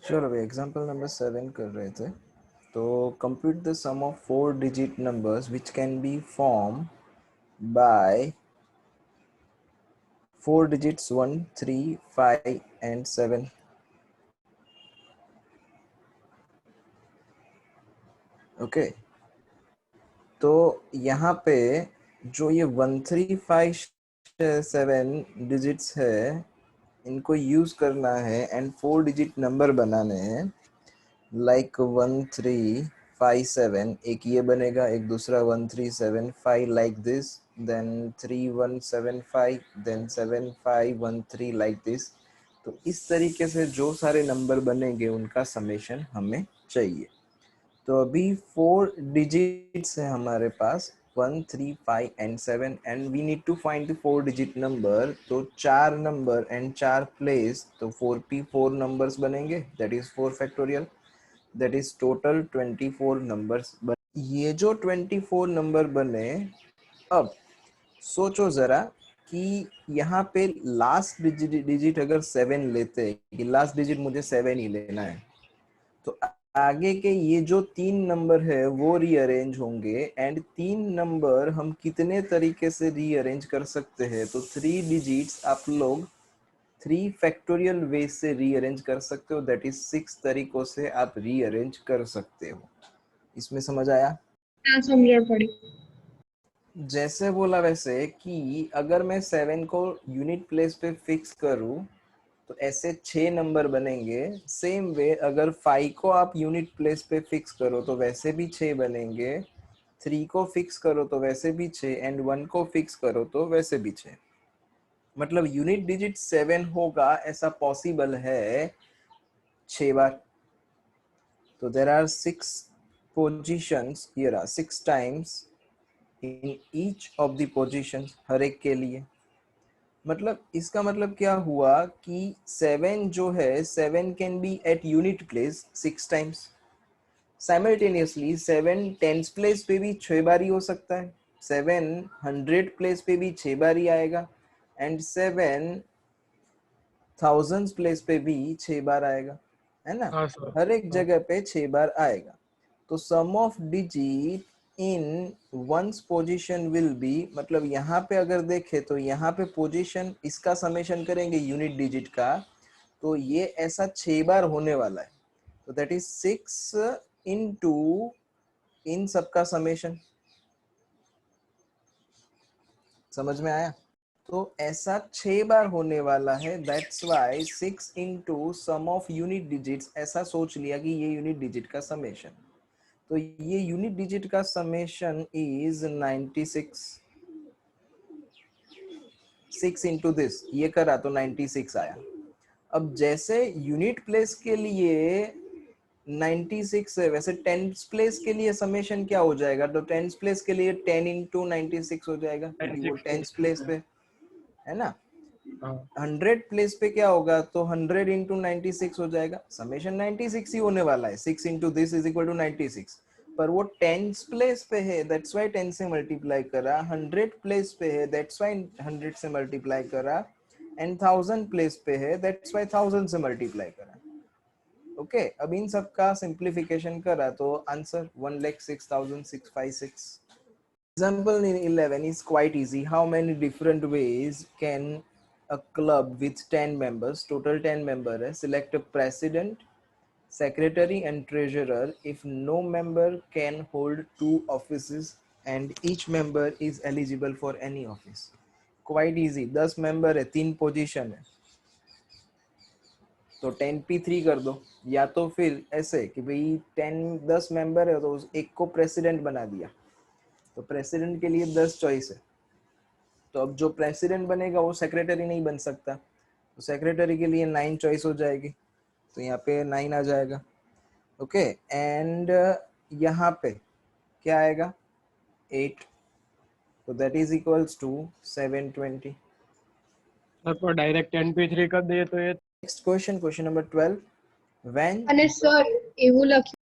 चलो अभी example number 7 कर रहे थे। तो compute the sum of 4 digit numbers which can be form by 4 digits 1, 3, 5 and 7. Okay, तो यहाँ पे जो ये 1, 3, 5, 7 डिजिट्स है, इनको यूज करना है एंड 4 डिजिट नंबर बनाने हैं। लाइक 1, 3, 5, 7, एक ये बनेगा, एक दूसरा 1, 3, 7, 5 like this, then 3, 1, 7, 5, then 7, 5, 1, 3 like this. तो इस तरीके से जो सारे नंबर बनेंगे उनका समेशन हमें चाहिए। तो अभी 4 डिजिट्स है हमारे पास, 1, 3, 5 and 7, and we need to find the 4 digit number. तो 4 नंबर एंड 4 प्लेस, तो 4p 4 नंबर्स बनेंगे, that is 4 factorial, that is total 24 numbers. ये जो 24 नंबर बने, अब सोचो जरा कि यहाँ पे लास्ट डिजिट अगर 7 लेते हैं, कि लास्ट डिजिट मुझे 7 ही लेना है, तो आगे के ये जो 3 नंबर है वो रीअरेंज होंगे। एंड 3 नंबर हम कितने तरीके से रीअरेंज कर सकते हैं? तो 3 डिजिट्स आप लोग 3 फैक्टोरियल वे से रीअरेंज कर सकते हो, दैट इज 6 तरीकों से आप रीअरेंज कर सकते हो। इसमें समझ आया? हाँ, समझ पड़ी। जैसे बोला वैसे कि अगर मैं 7 को यूनिट प्लेस पे फिक्स करूं तो ऐसे 6 नंबर बनेंगे। सेम वे अगर 5 को आप यूनिट प्लेस पे फिक्स करो तो वैसे भी 6 बनेंगे, 3 को फिक्स करो तो वैसे भी 6, एंड 1 को फिक्स करो तो वैसे भी 6। मतलब यूनिट डिजिट 7 होगा ऐसा पॉसिबल है 6 बार। तो there are 6 positions, here are 6 times in each of the positions, हर एक के लिए। मतलब इसका मतलब क्या हुआ कि 7 जो है, 7 can be at unit place 6 times. Simultaneously 7 tens place पे भी 6 बार ही हो सकता है, 7 100 प्लेस पे भी 6 बार ही आएगा, एंड 7 थाउजेंड्स प्लेस पे भी 6 बार आएगा, है ना? हाँ सर। हर एक हाँ। जगह पे 6 बार आएगा। तो sum of digit in ones position will be, मतलब यहाँ पे अगर देखे तो यहाँ पे पोजीशन, इसका समेशन करेंगे यूनिट डिजिट का, तो ये ऐसा 6 बार होने वाला है। तो दैट इज 6 इनटू इन सबका समेशन। समझ में आया? तो ऐसा 6 बार होने वाला है, that's why 6 into sum of unit digits, ऐसा सोच लिया कि ये यूनिट डिजिट का समेशन। तो ये यूनिट डिजिट का समेशन इज 96। 6 इंटू दिस ये करा तो 96 आया। अब जैसे यूनिट प्लेस के लिए 96 है, वैसे टेंस प्लेस के लिए समेशन क्या हो जाएगा? तो टेंस प्लेस के लिए 10 इंटू 96 हो जाएगा, क्योंकि वो 96 टेंस प्लेस पे है ना। हाँ। 100 प्लेस पे क्या होगा? तो 100 इंटू 96 हो जाएगा, समेशन 96 ही होने वाला है। 6 into this is equal to 96, पर वो टेंस प्लेस पे है, दैट्स वाई 10 से मल्टीप्लाई करा। 100 प्लेस पे है, दैट्स वाई 100 से मल्टीप्लाई करा, एंड 1000 प्लेस पे है, दैट्स वाई 1000 से मल्टीप्लाई करा। ओके, अब इन सब का सिंप्लीफिकेशन करा तो answer 1,06,656। Example in 11 is quite easy. How many different ways can a club with 10 members, total 10 members, select a president, secretary and treasurer if no member can hold two offices and each member is eligible for any office? Quite easy. 10 member है, 3 position है, तो 10p3 कर दो। या तो फिर ऐसे कि भाई 10 मेंबर है तो एक को प्रेसिडेंट बना दिया, तो प्रेसिडेंट के लिए 10 चॉइस है। तो अब जो प्रेसिडेंट बनेगा वो सेक्रेटरी नहीं बन सकता, तो सेक्रेटरी के लिए 9 चॉइस हो जाएगी, तो यहाँ पे 9 आ जाएगा। ओके, एंड यहाँ पे क्या आएगा? 8, तो that is equals to 720। Sir को डायरेक्ट 10p3 कर दिए तो ये। Next question, question number 12, when અને સર એવું લખ્યું.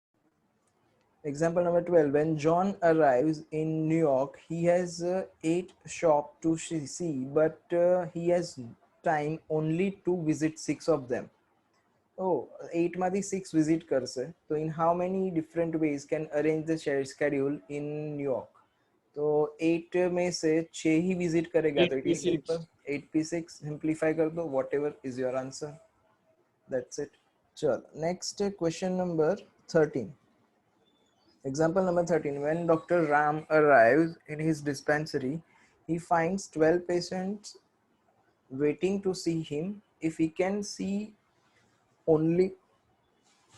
example number 12, when John arrives in New York, he has 8 shop to see, but he has time only to visit 6 of them. Oh, 8 માંથી 6 visit કરશે તો in how many different ways can arrange the schedule in New York? तो 8 में से 6 ही visit करेगा तो it is 8p6. Simple 8p6 simplify कर दो whatever is your answer that's it चल next question number 13 example number 13 when Dr. Ram arrives in his dispensary he finds 12 patients waiting to see him if he can see only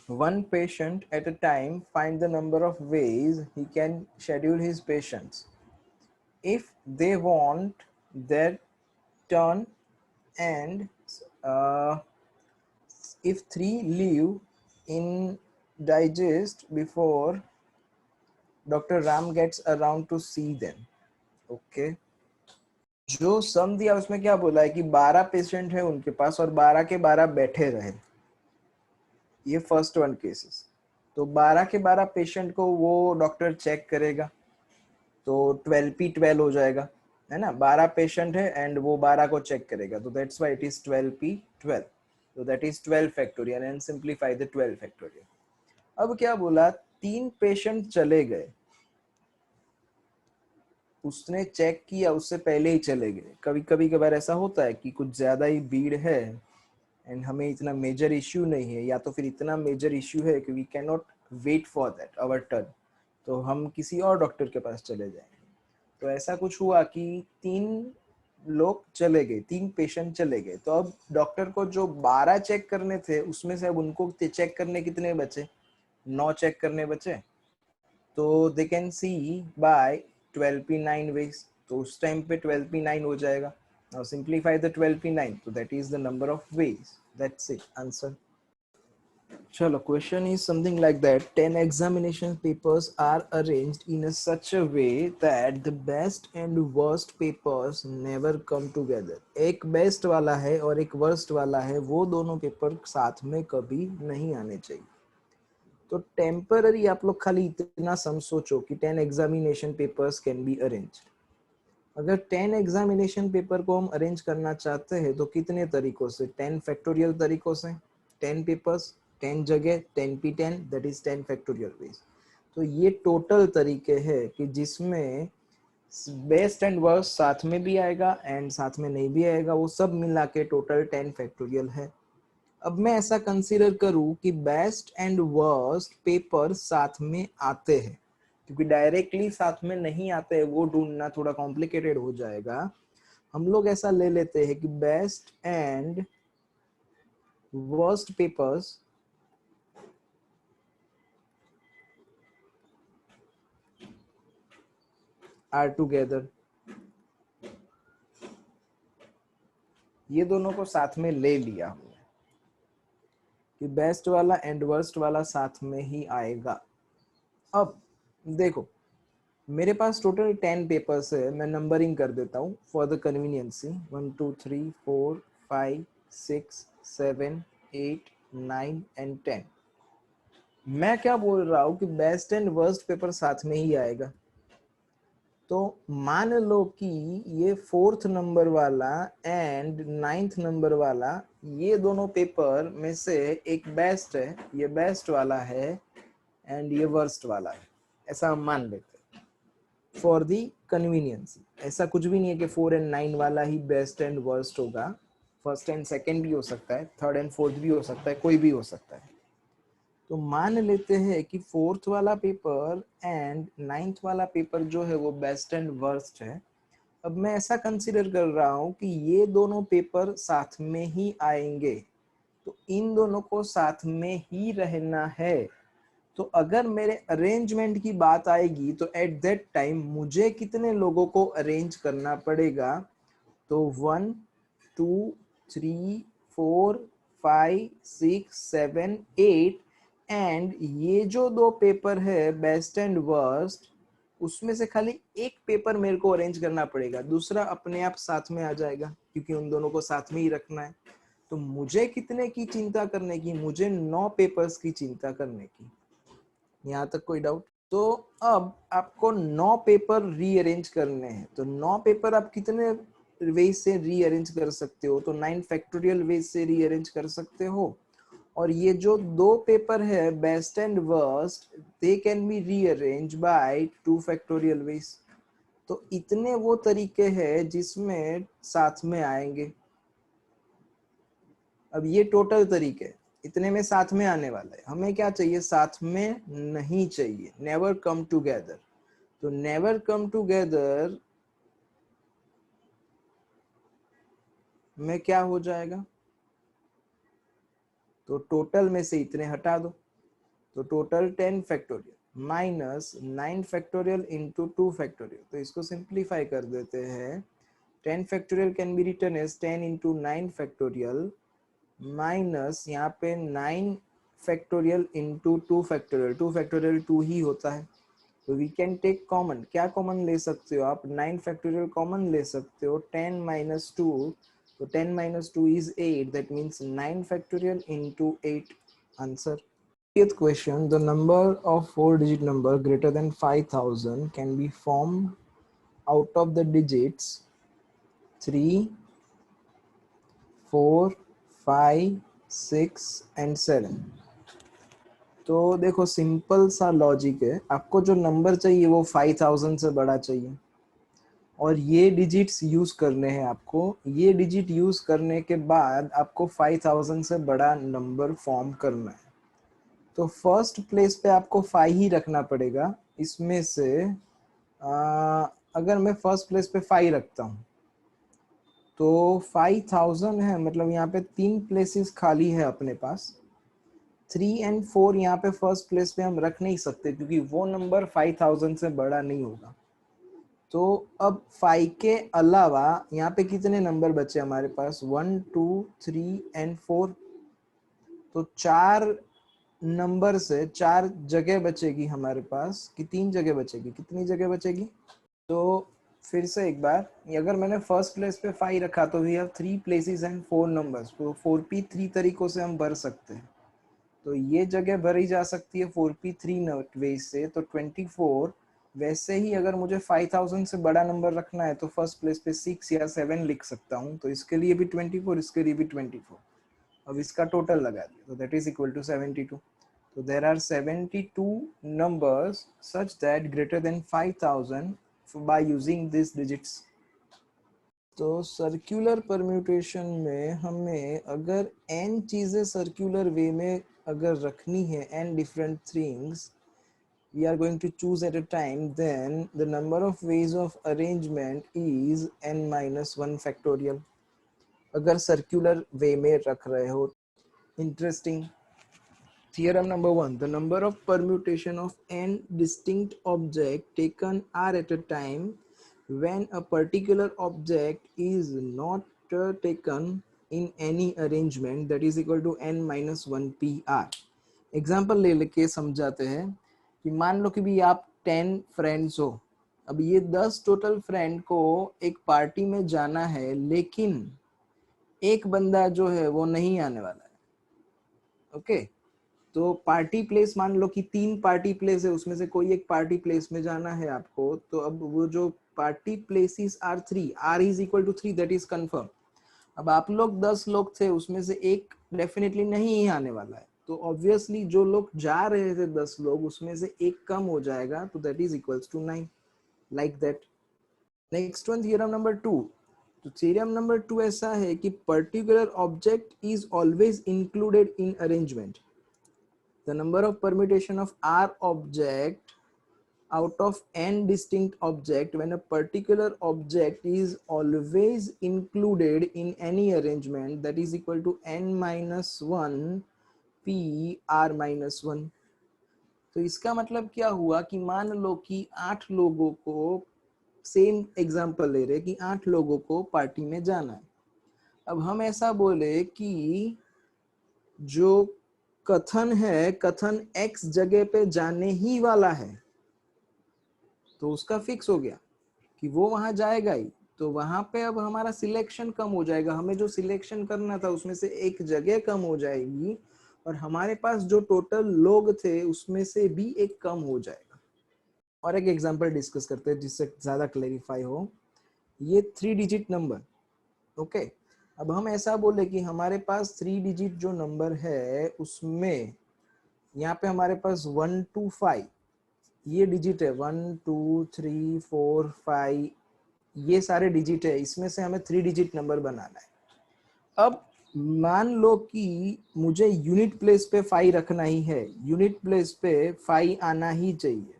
one patient at a time find the number of ways he can schedule his patients if they want their turn and uh, if 3 leave in digest before Dr. Ram gets around to see them. Okay. जो सम दिया उसमें क्या बोला है कि 12 patient है उनके पास और 12 के 12 बैठे रहे, ये फर्स्ट वन केसेस। तो 12 के 12 पेशेंट को वो डॉक्टर चेक करेगा तो 12p12 हो जाएगा, है ना। 12 पेशेंट है एंड वो 12 को चेक करेगा तो that's why it is 12p12, तो that is 12 factorial and simplify the 12 factorial. अब क्या बोला, 3 पेशेंट चले गए, उसने चेक किया उससे पहले ही चले गए। कभी कभी कभार ऐसा होता है कि कुछ ज्यादा ही भीड़ है एंड हमें इतना मेजर इश्यू नहीं है, या तो फिर इतना मेजर इश्यू है कि we can not wait for that our turn, तो हम किसी और डॉक्टर के पास चले जाएंगे। तो ऐसा कुछ हुआ कि 3 लोग चले गए, 3 पेशेंट चले गए, तो अब डॉक्टर को जो 12 चेक करने थे उसमें से अब उनको चेक करने कितने बचे, 9 चेक करने बचे। तो they can see by 12p9 ways, तो उस टाइम पे 12p9 हो जाएगा। नाउ सिंप्लीफाई द 12p9, तो that is the number of ways, that's it answer. चलो question is something like that 10 examination papers are arranged in a such a way that the best and worst papers never come together। एक best वाला है और एक worst वाला है, वो दोनों पेपर साथ में कभी नहीं आने चाहिए। तो टेम्पररी आप लोग खाली इतना सम सोचो कि 10 examination papers can be arrange. अगर 10 एग्जामिनेशन पेपर को हम अरेंज करना चाहते हैं तो कितने तरीकों से, 10 फैक्टोरियल तरीकों से। 10 पेपर्स 10 जगह 10p10 that is 10 factorial ways. तो ये टोटल तरीके हैं कि जिसमें बेस्ट एंड वर्स्ट साथ में भी आएगा एंड साथ में नहीं भी आएगा, वो सब मिला के टोटल 10 फैक्टोरियल है। अब मैं ऐसा कंसीडर करूं कि बेस्ट एंड वर्स्ट पेपर साथ में आते हैं, क्योंकि डायरेक्टली साथ में नहीं आते हैं, वो ढूंढना थोड़ा कॉम्प्लिकेटेड हो जाएगा। हम लोग ऐसा ले लेते हैं कि best and worst papers are together. ये दोनों को साथ में ले लिया हमने कि बेस्ट वाला एंड वर्स्ट वाला साथ में ही आएगा। अब देखो मेरे पास टोटल 10 पेपर्स है, मैं नंबरिंग कर देता हूँ फॉर द कन्वीनियंसी। 1 2 3 4 5 6 7 8 9 एंड 10। मैं क्या बोल रहा हूँ कि बेस्ट एंड वर्स्ट पेपर साथ में ही आएगा। तो मान लो कि ये 4th नंबर वाला एंड 9th नंबर वाला, ये दोनों पेपर में से एक बेस्ट है, ये बेस्ट वाला है एंड ये वर्स्ट वाला है, ऐसा हम मान लेते हैं फॉर दी कन्वीनियंस। ऐसा कुछ भी नहीं है कि 4 एंड 9 वाला ही बेस्ट एंड वर्स्ट होगा, फर्स्ट एंड सेकंड भी हो सकता है, थर्ड एंड फोर्थ भी हो सकता है, कोई भी हो सकता है। तो मान लेते हैं कि 4th वाला पेपर एंड 9th वाला पेपर जो है वो बेस्ट एंड वर्स्ट है। अब मैं ऐसा कंसीडर कर रहा हूँ कि ये दोनों पेपर साथ में ही आएंगे, तो इन दोनों को साथ में ही रहना है। तो अगर मेरे अरेंजमेंट की बात आएगी तो एट दैट टाइम मुझे कितने लोगों को अरेंज करना पड़ेगा, तो 1 2 3 4 5 6 7 8 एंड ये जो दो पेपर है बेस्ट एंड वर्स्ट, उसमें से खाली एक पेपर मेरे को अरेंज करना पड़ेगा, दूसरा अपने आप साथ में आ जाएगा क्योंकि उन दोनों को साथ में ही रखना है। तो मुझे कितने की चिंता करने की, मुझे 9 पेपर्स की चिंता करने की। यहाँ तक कोई डाउट? तो अब आपको 9 पेपर रीअरेंज करने हैं, तो 9 पेपर आप कितने वेज से रीअरेंज कर सकते हो, तो 9 फैक्टोरियल वेज से रीअरेंज कर सकते हो और ये जो दो पेपर है best and worst, they can be rearrange by 2 factorial ways. तो इतने वो तरीके हैं जिसमें साथ में आएंगे। अब ये टोटल तरीके इतने में साथ में आने वाला है, हमें क्या चाहिए, साथ में नहीं चाहिए, नेवर कम टुगेदर। तो नेवर कम टुगेदर में क्या हो जाएगा, तो टोटल में से इतने हटा दो, तो total 10 factorial minus 9 factorial into 2 factorial. तो इसको सिंप्लीफाई कर देते हैं, 10 factorial can be written as 10 into 9 factorial minus यहाँ पे 9 फैक्टोरियल इंटू 2 फैक्टोरियल, 2 फैक्टोरियल 2 ही होता है। तो वी कैन टेक कॉमन, क्या कॉमन ले सकते हो आप, 9 फैक्टोरियल कॉमन ले सकते हो, 10 माइनस 2, तो 10 minus 2 is 8, that means 9 factorial into 8, answer. 8th question, the number of 4-digit number greater than 5000 can be formed out of the digits 3, 4, 5, 6 and 7. तो देखो सिंपल सा लॉजिक है, आपको जो नंबर चाहिए वो 5000 से बड़ा चाहिए और ये डिजिट्स यूज करने हैं आपको। ये डिजिट यूज करने के बाद आपको 5000 से बड़ा नंबर फॉर्म करना है। तो फर्स्ट प्लेस पे आपको 5 ही रखना पड़ेगा। इसमें से अगर मैं फर्स्ट प्लेस पे 5 रखता हूँ तो 5000 है, मतलब यहाँ पे 3 प्लेसेस खाली है अपने पास। 3 एंड 4 यहाँ पे फर्स्ट प्लेस पे हम रख नहीं सकते क्योंकि वो नंबर 5000 से बड़ा नहीं होगा। तो अब 5 के अलावा यहाँ पे कितने नंबर बचे हमारे पास, 1, 2, 3 एंड 4। तो 4 नंबर से 4 जगह बचेगी हमारे पास कि 3 जगह बचेगी, कितनी जगह बचेगी। तो फिर से एक बार, अगर मैंने फर्स्ट प्लेस पे 5 रखा तो we have 3 places and 4 numbers, तो 4p 3 तरीकों से हम भर सकते हैं। तो ये जगह भरी जा सकती है 4p 3 वे से, तो 24। वैसे ही अगर मुझे 5000 से बड़ा नंबर रखना है तो फर्स्ट प्लेस पे 6 या 7 लिख सकता हूँ, तो इसके लिए भी 24, इसके लिए भी 24। अब इसका टोटल लगा दिया तो दैट इज इक्वल टू 72। तो there are 72 numbers such that greater than 5000 by using this digits. तो सर्कुलर परम्यूटेशन में हमें अगर n चीजें सर्कुलर वे में अगर रखनी है, n different things we are going to choose at a time, then the number of ways of arrangement is n minus 1 factorial अगर सर्कुलर वे में रख रहे हो। Interesting. Theorem number 1, the number of permutation of n distinct object taken are at a time when a particular object is not taken in any arrangement, that is equal to n minus 1 pr। Example ले लेके समझाते हैं कि मान लो कि भी आप 10 friends हो। अब ये 10 टोटल फ्रेंड को एक पार्टी में जाना है, लेकिन एक बंदा जो है वो नहीं आने वाला है। ओके, तो पार्टी प्लेस मान लो कि 3 पार्टी प्लेस है, उसमें से कोई एक पार्टी प्लेस में जाना है आपको। तो अब वो जो party places are 3, r is equal to 3, that is confirm. अब आप लोग 10 लोग थे, उसमें से एक डेफिनेटली नहीं ही आने वाला है, तो ऑब्वियसली जो लोग जा रहे थे 10 लोग, उसमें से एक कम हो जाएगा, तो that is equals to 9, like that. Next one, theorem number 2। तो थ्योरम नंबर 2 ऐसा है कि particular object is always included in arrangement. The number of permutation of R object out of n distinct object when a particular object is always included in any arrangement, that is equal to n minus 1 p r minus 1। तो इसका मतलब क्या हुआ कि मान लो कि 8 लोगों को, सेम एग्जांपल ले रहे कि 8 लोगों को पार्टी में जाना है। अब हम ऐसा बोले कि जो कथन है, कथन x जगह पे जाने ही वाला है, तो उसका फिक्स हो गया कि वो वहां जाएगा ही। तो वहां पे अब हमारा सिलेक्शन कम हो जाएगा, हमें जो सिलेक्शन करना था उसमें से एक जगह कम हो जाएगी और हमारे पास जो टोटल लोग थे उसमें से भी एक कम हो जाएगा। और एक एग्जांपल डिस्कस करते हैं जिससे ज्यादा क्लेरिफाई हो। ये 3 डिजिट नंबर, ओके, अब हम ऐसा बोले कि हमारे पास 3 डिजिट जो नंबर है उसमें यहाँ पे हमारे पास 1 to 5 ये डिजिट है, 1 2 3 4 5 ये सारे डिजिट है, इसमें से हमें 3 डिजिट नंबर बनाना है। अब मान लो कि मुझे यूनिट प्लेस पे 5 रखना ही है, यूनिट प्लेस पे 5 आना ही चाहिए।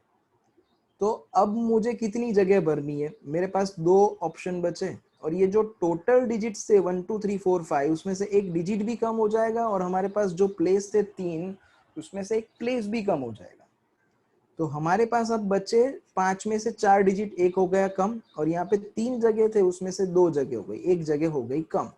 तो अब मुझे कितनी जगह भरनी है? मेरे पास 2 ऑप्शन बचे और ये जो टोटल डिजिट से 1 2 3 4 5 उसमें से एक डिजिट भी कम हो जाएगा और हमारे पास जो प्लेस थे 3 उसमें से एक प्लेस भी कम हो जाएगा। तो हमारे पास अब बचे 5 में से 4 डिजिट, एक हो गया कम और यहाँ पे 3 जगह थे उसमें से 2 जगह हो गई, एक जगह हो गई कम।